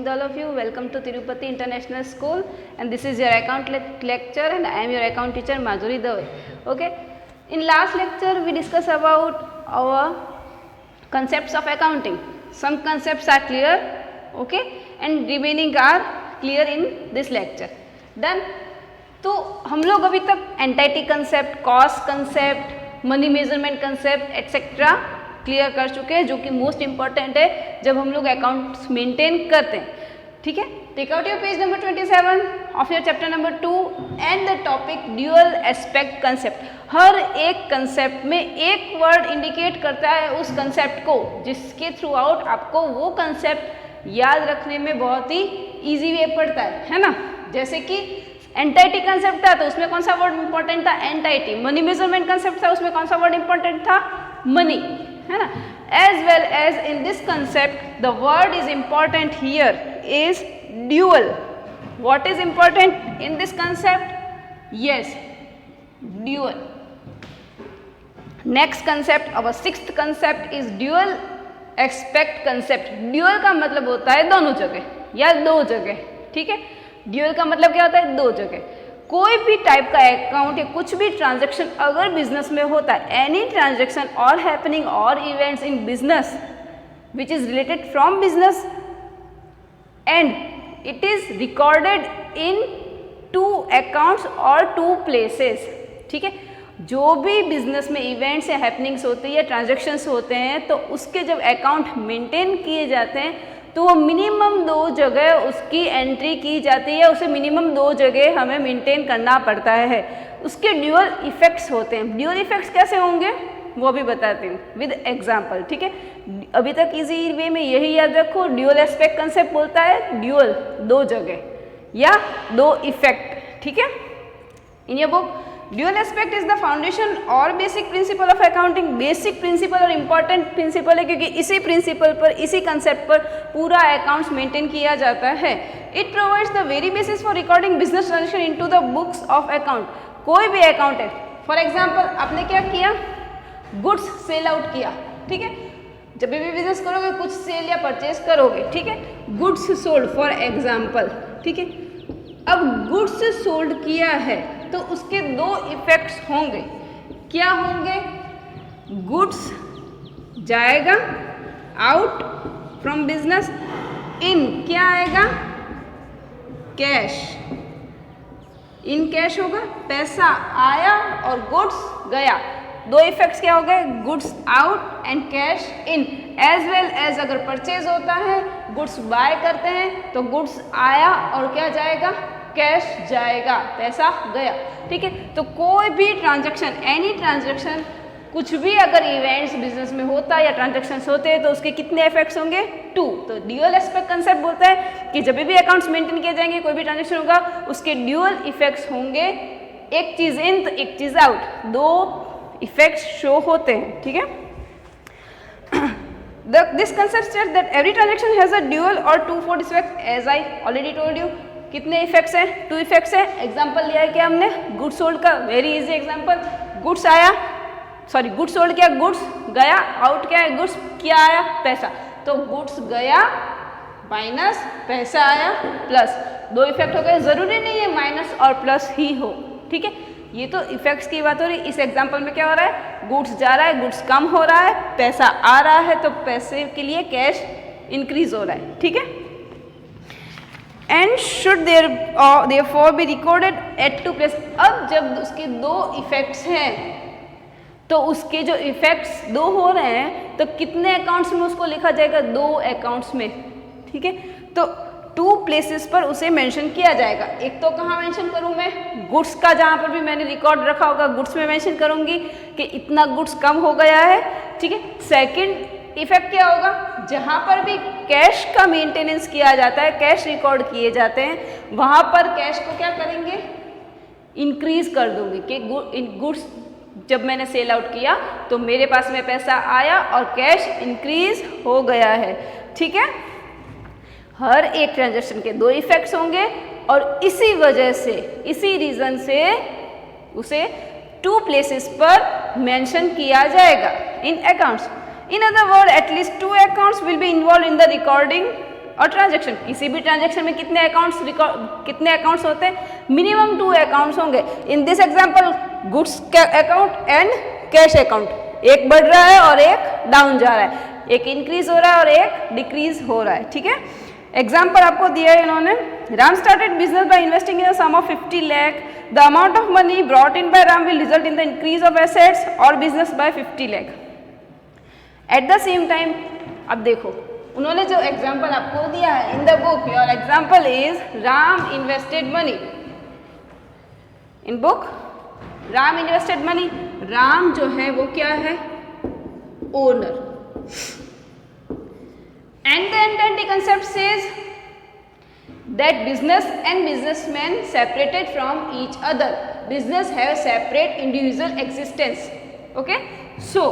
with all of you. Welcome to Tirupati International School, and this is your account lecture, and I am your account teacher Madhuri Dave. Okay. In last lecture we discussed about our concepts of accounting. Some concepts are clear, okay, and remaining are clear in this lecture. Done. तो हम लोग अभी तक entity concept, cost concept, money measurement concept etcetera clear कर चुके हैं, जो कि मोस्ट इंपॉर्टेंट है जब हम लोग अकाउंट्स मेंटेन करते हैं. ठीक है. Take out your page number 27 of your chapter number 2 and the topic dual aspect concept. हर एक कंसेप्ट में एक वर्ड इंडिकेट करता है उस कंसेप्ट को, जिसके थ्रू आउट आपको वो कंसेप्ट याद रखने में बहुत ही ईजी वे पड़ता है ना. जैसे कि एंटाइटी कंसेप्ट था तो उसमें कौन सा वर्ड इंपॉर्टेंट था? एंटाइटी. मनी मेजरमेंट कंसेप्ट था, उसमें कौन सा वर्ड इंपॉर्टेंट था? मनी, है ना. As well as in this concept the word is important here is dual. What is important in this concept? Yes, dual. Next concept, our sixth concept is dual aspect concept. Dual का मतलब होता है दोनों जगह या दो जगह. ठीक है. ड्यूअल का मतलब क्या होता है? दो जगह. कोई भी टाइप का अकाउंट या कुछ भी ट्रांजैक्शन अगर बिजनेस में होता है, एनी ट्रांजैक्शन और हैपनिंग और events in business which is related from business and it is recorded in two accounts और टू प्लेसेस. ठीक है. जो भी बिजनेस में इवेंट्स या हैपनिंग्स होती है या ट्रांजैक्शंस होते हैं, तो उसके जब अकाउंट मेंटेन किए जाते हैं तो वो मिनिमम दो जगह उसकी एंट्री की जाती है. उसे मिनिमम दो जगह हमें मेंटेन करना पड़ता है. उसके ड्यूअल इफेक्ट्स होते हैं. ड्यूअल इफेक्ट्स कैसे होंगे वो भी बताती हूँ विद एग्जांपल. ठीक है. अभी तक इजी वे में यही याद रखो, ड्यूअल एस्पेक्ट कंसेप्ट बोलता है ड्यूअल दो जगह या दो इफेक्ट. ठीक है. In your book dual aspect is the foundation और basic principle of accounting. Basic principle और इम्पॉर्टेंट प्रिंसिपल है, क्योंकि इसी प्रिंसिपल पर, इसी कंसेप्ट पर पूरा अकाउंट्स मेंटेन किया जाता है. It provides the very basis for recording business transaction into the books of account. कोई भी अकाउंट है, फॉर एग्जाम्पल आपने क्या किया? गुड्स सेल आउट किया. ठीक है. जब भी बिजनेस करोगे, कुछ सेल या परचेज करोगे, ठीक है, गुड्स सोल्ड फॉर एग्जाम्पल. ठीक है. अब गुड्स सोल्ड किया है तो उसके दो इफेक्ट्स होंगे. क्या होंगे? गुड्स जाएगा आउट फ्रॉम बिजनेस, इन क्या आएगा? कैश. इन कैश होगा, पैसा आया और गुड्स गया. दो इफेक्ट्स क्या हो गए? Goods out and cash in. As well as अगर परचेज होता है, गुड्स बाय करते हैं तो गुड्स आया और क्या जाएगा? कैश जाएगा, पैसा गया. ठीक है. तो कोई भी ट्रांजैक्शन, एनी ट्रांजैक्शन, कुछ भी अगर इवेंट्स बिजनेस में होता है या ट्रांजैक्शंस होते हैं तो उसके कितने इफेक्ट्स होंगे? 2. तो ड्यूअल एस्पेक्ट कंसेप्ट बोलता है कि जब भी अकाउंट्स मेंटेन किए जाएंगे, कोई भी ट्रांजैक्शन होगा, उसके ड्यूअल इफेक्ट्स होंगे. एक चीज इन तो एक चीज आउट, दो इफेक्ट्स शो होते हैं. ठीक है. This concept states that every transaction has a dual or two-fold effect, as I already told you. कितने इफेक्ट्स हैं? 2 इफेक्ट्स हैं. एग्जाम्पल लिया है क्या हमने? गुड्स सोल्ड का. Very easy example. गुड्स आया, सॉरी गुड्स सोल्ड किया, गुड्स गया, आउट क्या है? गुड्स क्या आया? पैसा. तो गुड्स गया माइनस पैसा आया प्लस. दो इफेक्ट हो गए. जरूरी नहीं है माइनस और प्लस ही हो. ठीक है. ये तो इफेक्ट्स की बात हो रही. इस एग्जाम्पल में क्या हो रहा है? गुड्स जा रहा है, गुड्स कम हो रहा है, पैसा आ रहा है, तो पैसे के लिए कैश इंक्रीज हो रहा है. ठीक है. And should therefore be recorded at two places. अब जब उसके दो इफेक्ट्स हैं तो उसके जो इफेक्ट्स दो हो रहे हैं तो कितने अकाउंट्स में उसको लिखा जाएगा? 2 अकाउंट्स में. ठीक है. तो 2 प्लेसेस पर उसे मेंशन किया जाएगा. एक तो कहाँ मेंशन करूँ मैं? गुड्स का, जहाँ पर भी मैंने रिकॉर्ड रखा होगा गुड्स में मेंशन करूँगी कि इतना गुड्स कम हो गया है. ठीक है. सेकेंड इफेक्ट क्या होगा? जहाँ पर भी कैश का मेंटेनेंस किया जाता है, कैश रिकॉर्ड किए जाते हैं, वहाँ पर कैश को क्या करेंगे? इंक्रीज कर दूंगी कि गुड्स जब मैंने सेल आउट किया तो मेरे पास में पैसा आया और कैश इंक्रीज हो गया है. ठीक है. हर एक ट्रांजैक्शन के 2 इफेक्ट्स होंगे और इसी वजह से, इसी रीजन से उसे 2 प्लेसेस पर मेंशन किया जाएगा इन accounts. In other words, at least 2 accounts will be involved in the recording और ट्रांजैक्शन, किसी भी ट्रांजैक्शन में कितने अकाउंट्स होते हैं, मिनिमम 2 अकाउंट्स होंगे। In this example goods account and cash account, एक बढ़ रहा है और एक डाउन जा रहा है, एक इंक्रीज हो रहा है और एक डिक्रीज हो रहा है, ठीक है। एग्जाम्पल आपको दिया है इन्होंने, Ram started business by investing in a sum of 50 lakh, the amount of money brought in by Ram will result in the increase of assets और business by 50 lakh। At the same time अब देखो उन्होंने जो example आपको दिया है in the book, your example is Ram invested money in book, Ram invested money, Ram जो है वो क्या है, owner, and the entity concept says that business and businessmen separated from each other, business have separate individual existence, okay। so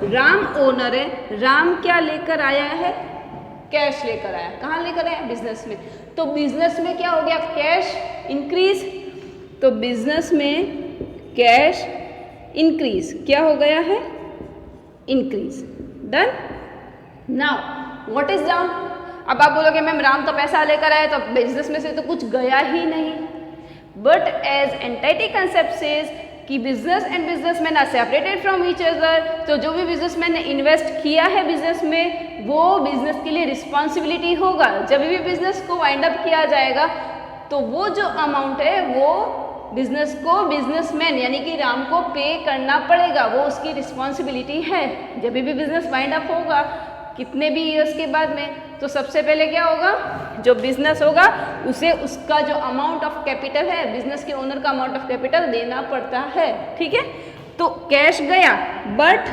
Ram owner है, राम क्या लेकर आया है, कैश लेकर आया, कहाँ लेकर आया, बिजनेस में, तो बिजनेस में क्या हो गया, कैश इंक्रीज, तो बिजनेस में कैश इंक्रीज क्या हो गया है, increase, done. Now what is down, अब आप बोलोगे मैम राम तो पैसा लेकर आया तो बिजनेस में से तो कुछ गया ही नहीं, but as entity concept says कि business and businessman are separated from each other, तो जो भी बिजनेसमैन ने इन्वेस्ट किया है बिजनेस में वो बिजनेस के लिए रिस्पॉन्सिबिलिटी होगा, जब भी बिजनेस को वाइंड अप किया जाएगा तो वो जो अमाउंट है वो बिजनेस को बिजनेसमैन यानी कि राम को पे करना पड़ेगा, वो उसकी रिस्पॉन्सिबिलिटी है। जब भी बिजनेस वाइंड अप होगा कितने भी ईयर्स के बाद में, तो सबसे पहले क्या होगा, जो बिजनेस होगा उसे उसका जो अमाउंट ऑफ कैपिटल है, बिजनेस के ओनर का अमाउंट ऑफ कैपिटल देना पड़ता है, ठीक है। तो कैश गया, बट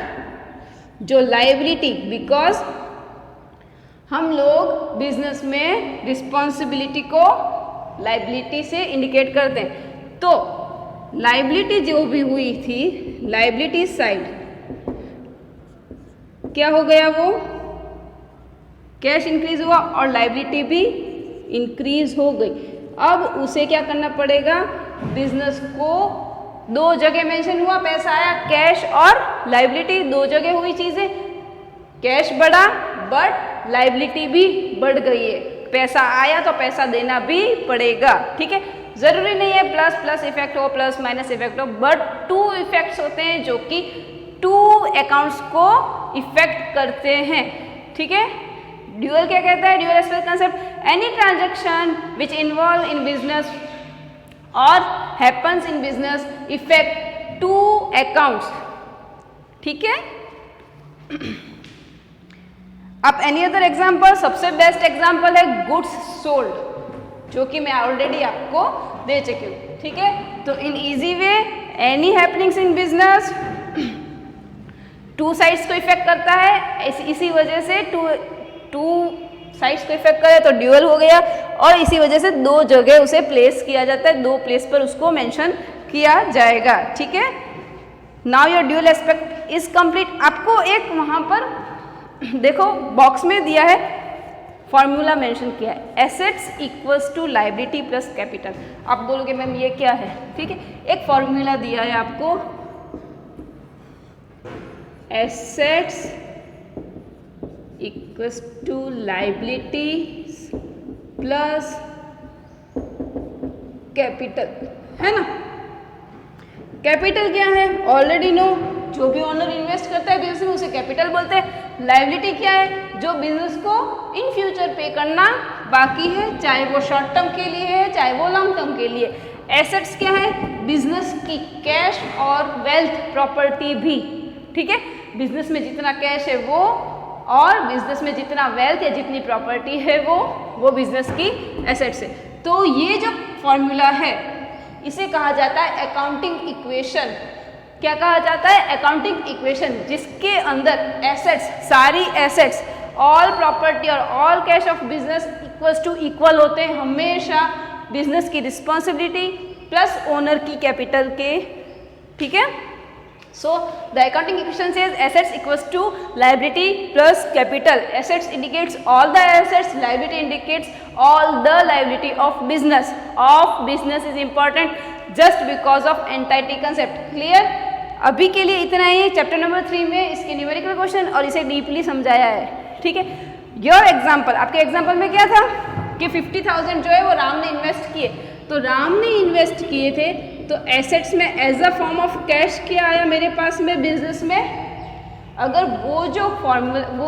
जो लायबिलिटी, बिकॉज हम लोग बिजनेस में रिस्पॉन्सिबिलिटी को लायबिलिटी से इंडिकेट करते हैं, तो लायबिलिटी जो भी हुई थी, लायबिलिटी साइड क्या हो गया, वो कैश इंक्रीज हुआ और लायबिलिटी भी इंक्रीज हो गई। अब उसे क्या करना पड़ेगा, बिजनेस को दो जगह मेंशन हुआ, पैसा आया, कैश और लायबिलिटी, दो जगह हुई चीजें, कैश बढ़ा बट लायबिलिटी भी बढ़ गई है, पैसा आया तो पैसा देना भी पड़ेगा, ठीक है। जरूरी नहीं है प्लस प्लस इफेक्ट हो, प्लस माइनस इफेक्ट हो, बट 2 इफेक्ट्स होते हैं जो कि 2 अकाउंट्स को इफेक्ट करते हैं, ठीक है। ड्यूअल क्या कहता है, dual aspect concept, any transaction which involve in business और happens in business effect 2 accounts, ठीक है। अब एनी अदर एग्जाम्पल, सबसे बेस्ट एग्जाम्पल है गुड्स सोल्ड, जो कि मैं ऑलरेडी आपको दे चुकी हूँ, ठीक है। तो in easy way any happenings in business 2 sides को इफेक्ट करता है, इसी वजह से 2 साइड्स को इफेक्ट करे तो ड्यूअल हो गया, और इसी वजह से 2 जगह उसे प्लेस किया जाता है, 2 प्लेस पर उसको मेंशन किया जाएगा, ठीक है। Now your dual aspect is complete. आपको एक वहाँ पर देखो बॉक्स में दिया है, फॉर्मूला मेंशन किया है, assets equals to liability plus capital. आप बोलोगे मैम ये क्या है, ठीक है। एक फॉर्मूला दिया है आपको, assets equals to liability plus capital, है ना। कैपिटल क्या है, ऑलरेडी नो, जो भी ओनर इन्वेस्ट करता है बिजनेस में उसे कैपिटल बोलते हैं। लायबिलिटी क्या है, जो बिजनेस को इन फ्यूचर पे करना बाकी है, चाहे वो शॉर्ट टर्म के लिए है चाहे वो लॉन्ग टर्म के लिए। एसेट्स क्या है, बिजनेस की कैश और वेल्थ प्रॉपर्टी भी, ठीक है। बिजनेस में जितना कैश है वो, और बिजनेस में जितना वेल्थ या जितनी प्रॉपर्टी है वो बिजनेस की एसेट्स है। तो ये जो फॉर्मूला है इसे कहा जाता है अकाउंटिंग इक्वेशन। क्या कहा जाता है, अकाउंटिंग इक्वेशन, जिसके अंदर एसेट्स, सारी एसेट्स, ऑल प्रॉपर्टी और all cash of business equals to equal होते हैं हमेशा बिजनेस की रिस्पॉन्सिबिलिटी प्लस ओनर की कैपिटल के, ठीक है। So the accounting equation says assets equals to liability plus capital. Assets indicates all the assets, liability indicates all the liability of business. Of business is important just because of entity concept. Clear? अभी के लिए इतना ही, chapter number 3 में इसके numerical question और इसे deeply समझाया है, ठीक है। योर एग्जाम्पल, आपके एग्जाम्पल में क्या था कि 50,000 जो है वो राम ने इन्वेस्ट किए, तो राम ने इन्वेस्ट किए थे तो एसेट्स में as a form of cash क्या आया मेरे पास में बिजनेस में। अगर वो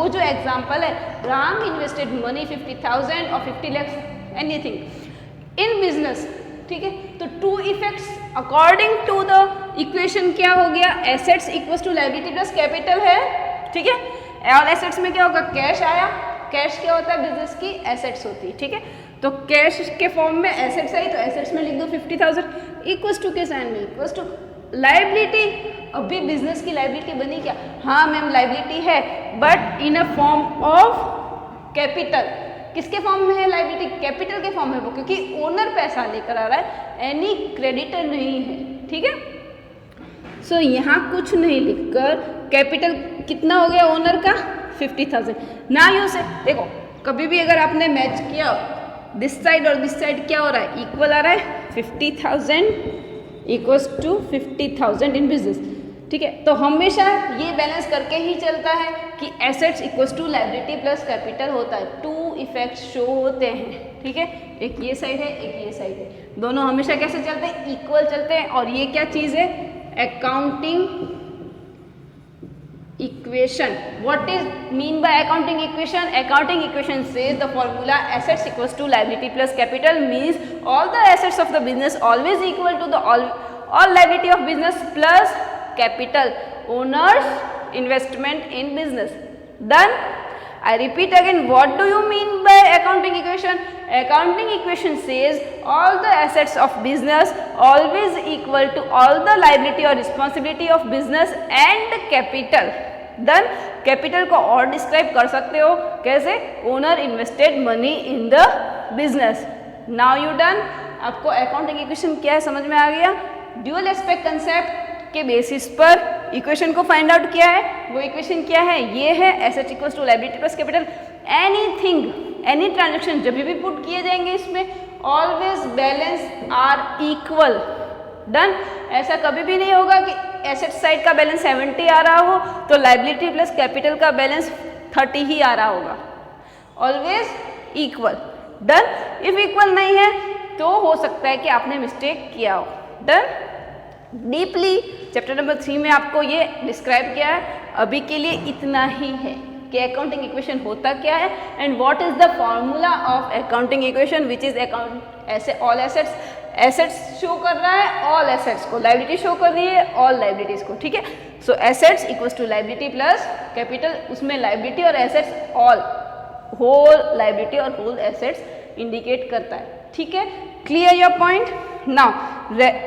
जो एग्जाम्पल है, राम इन्वेस्टेड मनी 50,000 और 50 lakhs एनीथिंग इन बिजनेस, ठीक है, तो two effects according to the equation क्या हो गया, assets equals to liability plus capital है, ठीक है। और एसेट्स में क्या होगा, कैश आया, कैश क्या होता है, बिजनेस की एसेट्स होती है, ठीक है। तो कैश के फॉर्म में एसेट्स आई तो एसेट्स में लिख दो 50,000 इक्वल्स टू के साइन में इक्वल्स टू लायबिलिटी। अभी बिजनेस की लायबिलिटी बनी क्या, हाँ मैम लायबिलिटी है but in a form of capital. किसके फॉर्म में है लायबिलिटी, कैपिटल के फॉर्म में वो, क्योंकि ओनर पैसा लेकर आ रहा है, एनी क्रेडिटर नहीं है, ठीक है। सो यहाँ कुछ नहीं लिखकर कैपिटल कितना हो गया ओनर का 50,000। ना यू से देखो, कभी भी अगर आपने मैच किया दिस साइड और दिस साइड क्या हो रहा है, इक्वल आ रहा है, 50,000 इक्वल्स टू 50,000 इन बिजनेस, ठीक है। तो हमेशा ये बैलेंस करके ही चलता है कि assets equals to liability plus capital होता है, टू इफेक्ट्स शो होते हैं, ठीक है। एक ये साइड है, एक ये साइड है, दोनों हमेशा कैसे चलते हैं, इक्वल चलते हैं। और ये क्या चीज़ है, accounting equation. What is mean by accounting equation? Accounting equation says the formula assets equals to liability plus capital means all the assets of the business always equal to the all liability of business plus capital, owner's investment in business. Done. I repeat again, what do you mean by accounting equation? Accounting equation says all the assets of business always equal to all the liability or responsibility of business and capital. Then capital को और describe कर सकते हो कैसे, owner invested money in the business. Now you done. आपको accounting equation क्या है समझ में आ गया। ड्यूअल एस्पेक्ट कंसेप्ट के बेसिस पर इक्वेशन को फाइंड आउट किया है। वो इक्वेशन क्या है, ये है asset equals to liability plus capital. Anything, any transaction जब भी पुट किए जाएंगे इसमें, always balance are equal. Done. ऐसा कभी भी नहीं होगा कि एसेट साइड का बैलेंस 70 आ रहा हो तो लायबिलिटी प्लस कैपिटल का बैलेंस 30 ही आ रहा होगा, always equal. Done. If equal नहीं है तो हो सकता है कि आपने मिस्टेक किया हो। डन। डीपली चैप्टर नंबर 3 में आपको ये डिस्क्राइब किया है। अभी के लिए इतना ही है कि अकाउंटिंग इक्वेशन होता क्या है and what is the formula of accounting equation which is account ऐसे ऑल एसेट्स शो कर रहा है, ऑल एसेट्स को, लायबिलिटी शो कर रही है ऑल लायबिलिटीज को, ठीक है। So assets equals to liability plus capital, उसमें लायबिलिटी और एसेट्स ऑल, होल लायबिलिटी और होल एसेट्स इंडिकेट करता है, ठीक है। Clear your point. Now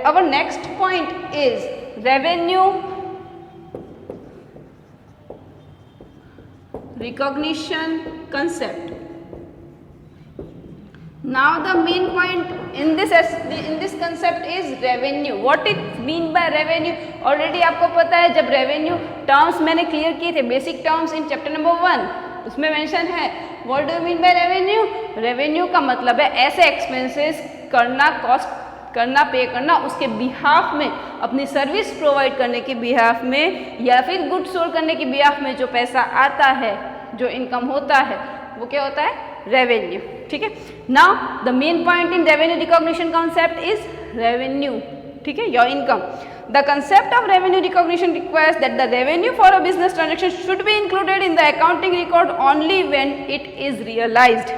our next point is revenue recognition concept. Now the main point in this concept is revenue. What it mean by revenue? Already आपको पता है, जब revenue terms मैंने clear किए थे, basic terms in chapter number 1, उसमें mention है what do you mean by revenue? Revenue का मतलब है ऐसे expenses करना, cost करना, पे करना, उसके बिहाफ में, अपनी सर्विस प्रोवाइड करने के बिहाफ में या फिर गुड स्टोर करने के बिहाफ में जो पैसा आता है, जो इनकम होता है, वो क्या होता है, रेवेन्यू, ठीक है। Now the main point in revenue recognition concept is revenue, ठीक है, your income. The concept of revenue recognition requires that the revenue for a business transaction should be included in the accounting record only when it is realised.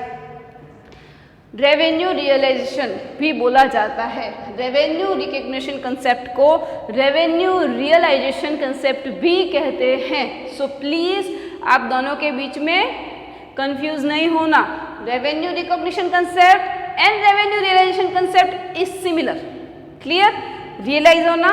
Revenue realisation भी बोला जाता है। Revenue recognition concept को revenue realisation concept भी कहते हैं। So please आप दोनों के बीच में कंफ्यूज नहीं होना। Revenue recognition concept and revenue realisation concept is similar. Clear. Realise होना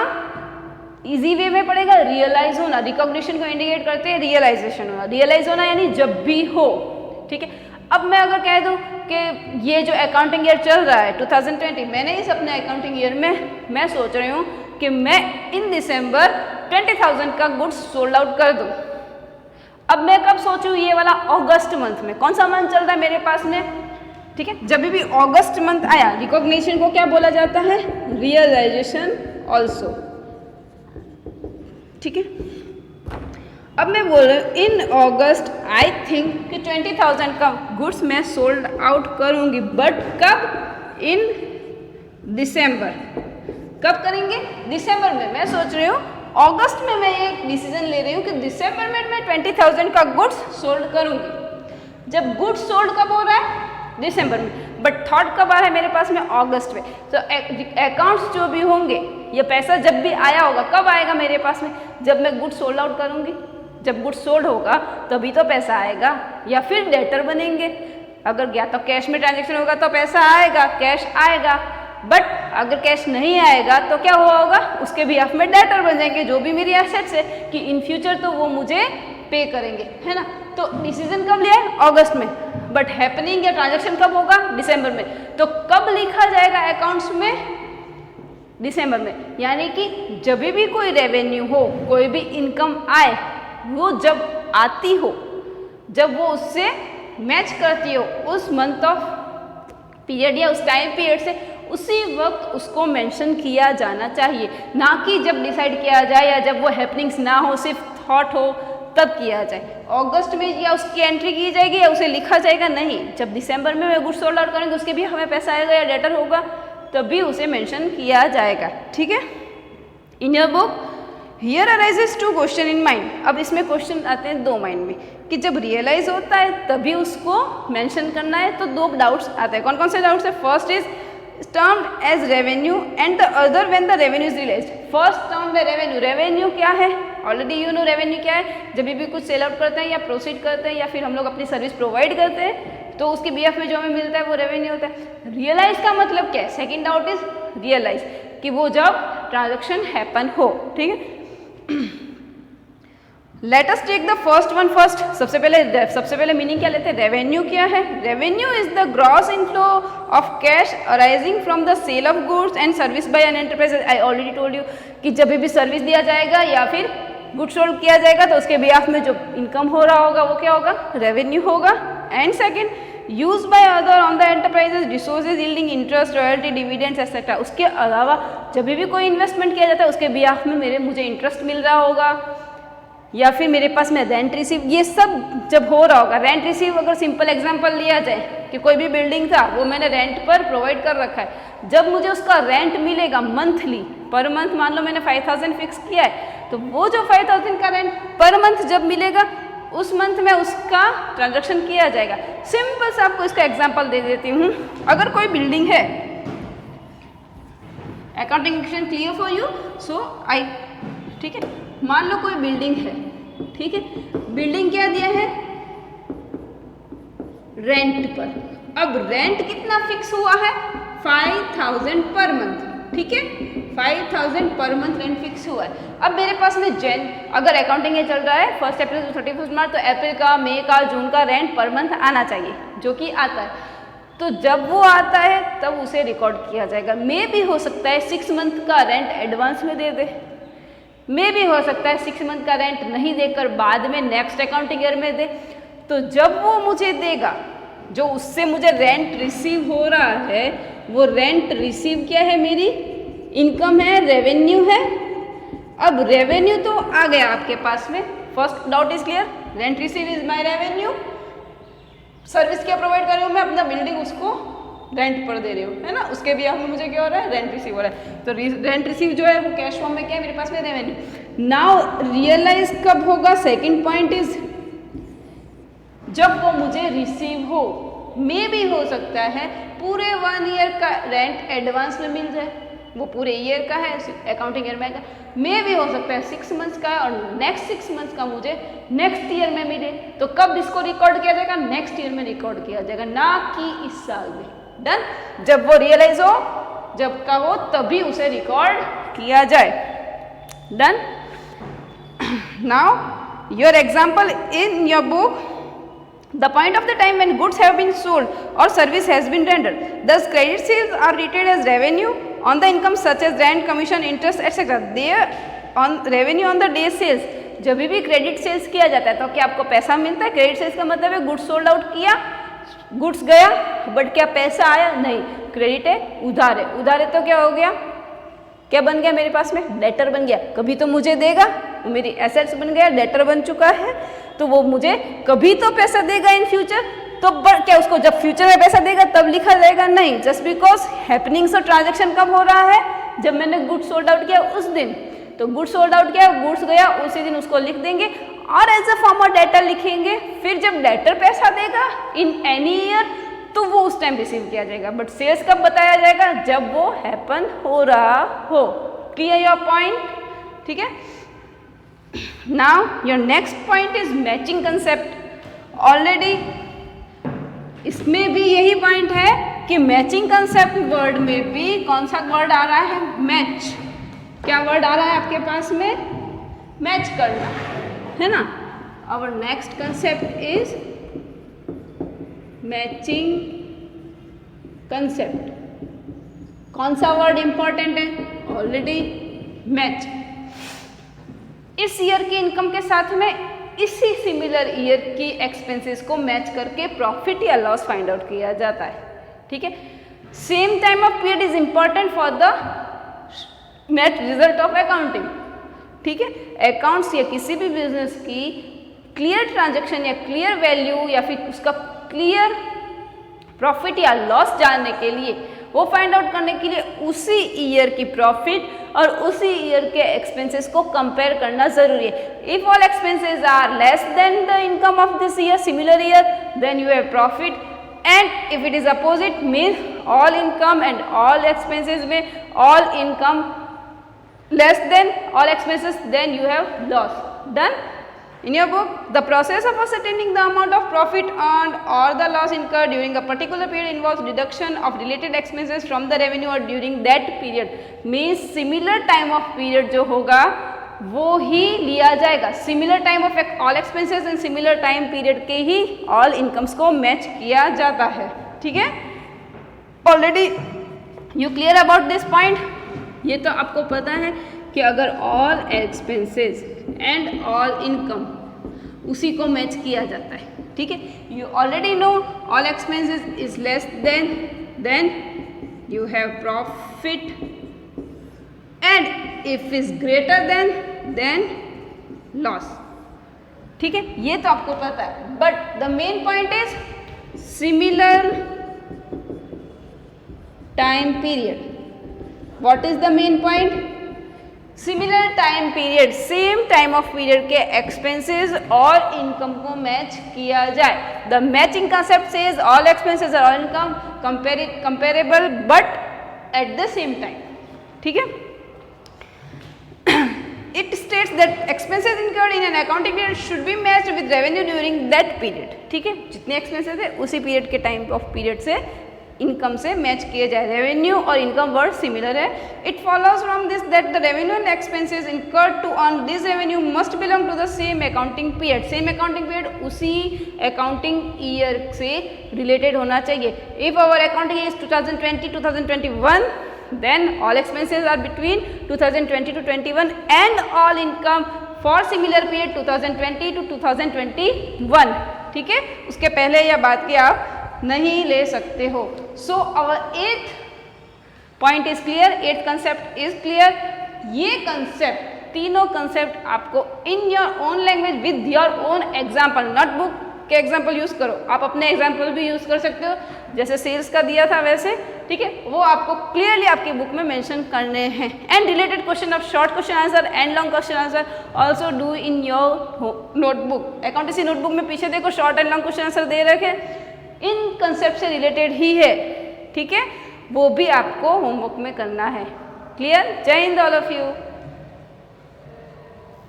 इजी वे में पड़ेगा, रियलाइज होना रिकॉग्निशन को इंडिकेट करते हैं, रियलाइजेशन होना, रियलाइज होना यानी जब भी हो, ठीक है। अब मैं अगर कह दूं कि ये जो अकाउंटिंग ईयर चल रहा है 2020, मैंने इस अपने अकाउंटिंग ईयर में मैं सोच रही हूँ कि मैं इन दिसंबर 20,000 का गुड्स सोल्ड आउट कर दूँ। अब मैं कब सोचूं, ये वाला अगस्त मंथ में। कौन सा मंथ चल रहा है मेरे पास में, ठीक है। जब भी अगस्त मंथ आया, रिकॉग्निशन को क्या बोला जाता है, रियलाइजेशन ऑल्सो, ठीक है। अब मैं बोल रही हूँ इन अगस्त आई थिंक कि 20,000 का गुड्स मैं सोल्ड आउट करूँगी, बट कब? इन दिसंबर। कब करेंगे? दिसंबर में। मैं सोच रही हूँ अगस्त में मैं एक डिसीजन ले रही हूँ कि दिसंबर में मैं 20,000 का गुड्स सोल्ड करूँगी। जब गुड्स सोल्ड कब हो रहा है? दिसंबर में, बट थॉट कब आ रहा है मेरे पास में? अगस्त में। तो अकाउंट्स जो भी होंगे, ये पैसा जब भी आया होगा, कब आएगा मेरे पास में? जब मैं गुड्स सोल्ड आउट करूँगी। जब गुड्स सोल्ड होगा तभी तो पैसा आएगा, या फिर डेटर बनेंगे। अगर या तो कैश में ट्रांजेक्शन होगा तो पैसा आएगा, कैश आएगा, बट अगर कैश नहीं आएगा तो क्या होगा? उसके बिहाफ में डेटर बन जाएंगे, जो भी मेरी एसेट्स है कि इन फ्यूचर तो वो मुझे पे करेंगे, है ना। तो डिसीजन कब लिया है? अगस्त में, बट हैपनिंग या ट्रांजेक्शन कब होगा? दिसंबर में। तो कब लिखा जाएगा अकाउंट्स में? दिसंबर में। यानी कि जब भी कोई रेवेन्यू हो, कोई भी इनकम आए, वो जब आती हो, जब वो उससे मैच करती हो उस मंथ ऑफ पीरियड या उस टाइम पीरियड से, उसी वक्त उसको मेंशन किया जाना चाहिए, ना कि जब डिसाइड किया जाए या जब वो हैपनिंग्स ना हो, सिर्फ थॉट हो तब किया जाए। अगस्त में या उसकी एंट्री की जाएगी या उसे लिखा जाएगा? नहीं। जब दिसंबर में मैं गुड्स सोल्ड आउट करेंगे, उसके भी हमें पैसा आएगा या डेटर होगा, तभी उसे मेंशन किया जाएगा। ठीक है। In your book here arises 2 question in mind. अब इसमें क्वेश्चन आते हैं 2 माइंड में कि जब रियलाइज होता है तभी उसको मेंशन करना है, तो 2 डाउट्स आते हैं। कौन कौन से डाउट्स है? First is termed as revenue and the other when the revenue is realised. First term है रेवेन्यू। रेवेन्यू क्या है? ऑलरेडी यू नो रेवेन्यू क्या है। जब भी कुछ सेल आउट करते हैं या प्रोसीड करते हैं या फिर हम लोग अपनी सर्विस प्रोवाइड करते हैं, तो उसके बीएफ में जो हमें मिलता है वो रेवेन्यू होता है। रियलाइज का मतलब क्या है? सेकेंड डाउट इज रियलाइज, कि वो जब ट्रांजेक्शन हैपन हो। ठीक है। Let us take the first one first. सबसे पहले मीनिंग क्या लेते हैं? रेवेन्यू क्या है? Revenue is the gross inflow of cash arising from the sale of goods and service by an enterprise. I already told you कि जब भी सर्विस दिया जाएगा या फिर गुड्स सोल्ड किया जाएगा, तो उसके बिहाफ में जो इनकम हो रहा होगा वो क्या होगा? रेवेन्यू होगा। And second, use by other on the enterprises resources yielding interest, royalty, dividends etcetera. उसके अलावा जब भी कोई इन्वेस्टमेंट किया जाता है, उसके बिहाफ में मुझे इंटरेस्ट मिल रहा होगा, या फिर मेरे पास में रेंट रिसीव, ये सब जब हो रहा होगा। रेंट रिसीव अगर सिंपल एग्जांपल लिया जाए कि कोई भी बिल्डिंग था, वो मैंने रेंट पर प्रोवाइड कर रखा है, जब मुझे उसका रेंट मिलेगा मंथली, पर मंथ मान लो मैंने 5,000 फिक्स किया है, तो वो जो 5,000 का रेंट पर मंथ जब मिलेगा, उस मंथ में उसका ट्रांजैक्शन किया जाएगा। सिंपल से आपको इसका एग्जाम्पल दे देती हूँ। अगर कोई बिल्डिंग है, अकाउंटिंग क्लियर फॉर यू, सो आई, ठीक है, मान लो कोई बिल्डिंग है, ठीक है, बिल्डिंग क्या दिया है? रेंट पर। अब रेंट कितना फिक्स हुआ है? 5,000 पर मंथ, ठीक है, 5,000 पर मंथ रेंट फिक्स हुआ है। अब मेरे पास में अगर अकाउंटिंग ये चल रहा है 1 अप्रैल से 31 मार्च, तो अप्रैल का, मई का, जून का रेंट पर मंथ आना चाहिए, जो कि आता है। तो जब वो आता है तब उसे रिकॉर्ड किया जाएगा। मे भी हो सकता है 6 मंथ का रेंट एडवांस में दे दे, मे भी हो सकता है 6 मंथ का रेंट नहीं देकर बाद में नेक्स्ट अकाउंटिंग ईयर में दे। तो जब वो मुझे देगा, जो उससे मुझे रेंट रिसीव हो रहा है, वो रेंट रिसीव क्या है? मेरी इनकम है, रेवेन्यू है। अब रेवेन्यू तो आ गया आपके पास में। First doubt is clear, rent receive is my revenue. Service क्या प्रोवाइड कर रही हूँ मैं? अपना बिल्डिंग उसको रेंट पर दे रही हूँ, है ना, उसके भी में मुझे क्या हो रहा है? रेंट रिसीव हो रहा है। तो रेंट रिसीव जो है वो कैश फॉर्म में क्या है मेरे पास में? रेवेन्यू। नाउ रियलाइज कब होगा? सेकंड पॉइंट इज जब वो मुझे रिसीव हो। मे भी हो सकता है पूरे 1 ईयर का रेंट एडवांस में मिल जाए, वो पूरे ईयर का है, अकाउंटिंग ईयर में का। मे भी हो सकता है 6 मंथ्स का है और नेक्स्ट 6 मंथ्स का मुझे नेक्स्ट ईयर में मिले। तो कब इसको रिकॉर्ड किया जाएगा? नेक्स्ट ईयर में रिकॉर्ड किया जाएगा, ना कि इस साल में। डन। जब वो रियलाइज हो, जब का हो, तभी उसे रिकॉर्ड किया जाए। Done. Now your example in your book, the point of the time when goods have been sold or service has been rendered, thus credit sales are treated as revenue on the income such as rent, commission, interest, etc. They on revenue on the day sales. जब भी credit sales किया जाता है तो क्या आपको पैसा मिलता है? क्रेडिट सेल्स का मतलब है गुड्स सोल्ड आउट किया, गुड्स गया, बट क्या पैसा आया? नहीं। क्रेडिट है, उधार है। उधार है तो क्या हो गया? क्या बन गया मेरे पास में? डेटर बन गया। कभी तो मुझे देगा, वो मेरी एसेट्स बन गया, डेटर बन चुका है, तो वो मुझे कभी तो पैसा देगा इन फ्यूचर। तो क्या उसको जब फ्यूचर में पैसा देगा तब लिखा जाएगा? नहीं, जस्ट बिकॉज हैपनिंग्स और ट्रांजेक्शन कब हो रहा है? जब मैंने गुड्स सोल्ड आउट किया उस दिन। तो गुड्स सोल्ड आउट किया, गुड्स गया, उसी दिन उसको लिख देंगे और as a form of debtor लिखेंगे। फिर जब डेटर पैसा देगा इन एनी ईयर तो वो उस टाइम रिसीव किया जाएगा। बट सेल्स कब बताया जाएगा? जब वो हैपन हो रहा हो। Clear your point? ठीक है। Now your next point is matching concept. Already इसमें भी यही पॉइंट है कि मैचिंग कंसेप्ट वर्ड में भी कौन सा वर्ड आ रहा है? मैच। क्या वर्ड आ रहा है आपके पास में? मैच करना, है ना। Our next concept is matching concept. कौन सा वर्ड इंपॉर्टेंट है? Already match. इस ईयर की इनकम के साथ में इसी सिमिलर ईयर की एक्सपेंसेस को मैच करके प्रॉफिट या लॉस फाइंड आउट किया जाता है। ठीक है। Same time of period is important for the net result of accounting. ठीक है। अकाउंट्स या किसी भी बिजनेस की क्लियर ट्रांजैक्शन या क्लियर वैल्यू या फिर उसका क्लियर प्रॉफिट या लॉस जानने के लिए, वो फाइंड आउट करने के लिए उसी ईयर की प्रॉफिट और उसी ईयर के एक्सपेंसेस को कंपेयर करना जरूरी है। If all expenses are less than the income of this year similar year then you have profit, and if it is opposite means all income and all expenses में all income less than all expenses, then you have loss. Done? In your book, the process of ascertaining the amount of profit earned or the loss incurred during a particular period involves deduction of related expenses from the revenue or during that period. Means similar time of period जो होगा वो ही लिया जाएगा। Similar time of all expenses and similar time period के ही all incomes को match किया जाता है। ठीक है। Already you clear about this point? ये तो आपको पता है कि अगर all expenses and all income उसी को मैच किया जाता है। ठीक है। You already know all expenses is less than you have profit, and if is greater than loss. ठीक है। ये तो आपको पता है। But the main point is similar time period. What is the main point? Similar time period, same time of period के expenses और income को match किया जाए। The matching concept says all expenses are all income comparable but at the same time. ठीक है। It states that expenses incurred in an accounting period should be matched with revenue during that period. ठीक है। जितने expenses है उसी period के time of period से income से मैच किए जाए। रेवेन्यू और इनकम वर्ड सिमिलर है। It follows from this that the revenue and expenses incurred to earn this revenue must belong to the same accounting period. Same accounting period उसी accounting year से related होना चाहिए। If our accounting is 2020-2021 then all expenses are between 2020 to 21 and all income for similar period 2020 to 2021। ठीक है। उसके पहले या बाद की आप नहीं ले सकते हो। So our 8th point is clear, 8th concept is clear. ये कंसेप्ट, तीनों कंसेप्ट आपको in your own language with your own example, notebook के एग्जाम्पल यूज करो। आप अपने एग्जाम्पल भी यूज कर सकते हो, जैसे सेल्स का दिया था वैसे। ठीक है। वो आपको क्लियरली आपकी बुक में मेंशन करने हैं। And related question of short question answer and long question answer also do in your notebook. Accountancy notebook में पीछे देखो short and long question answer दे रखे, इन कंसेप्ट से रिलेटेड ही है। ठीक है। वो भी आपको होमवर्क में करना है। क्लियर? जय हिंद ऑल ऑफ यू।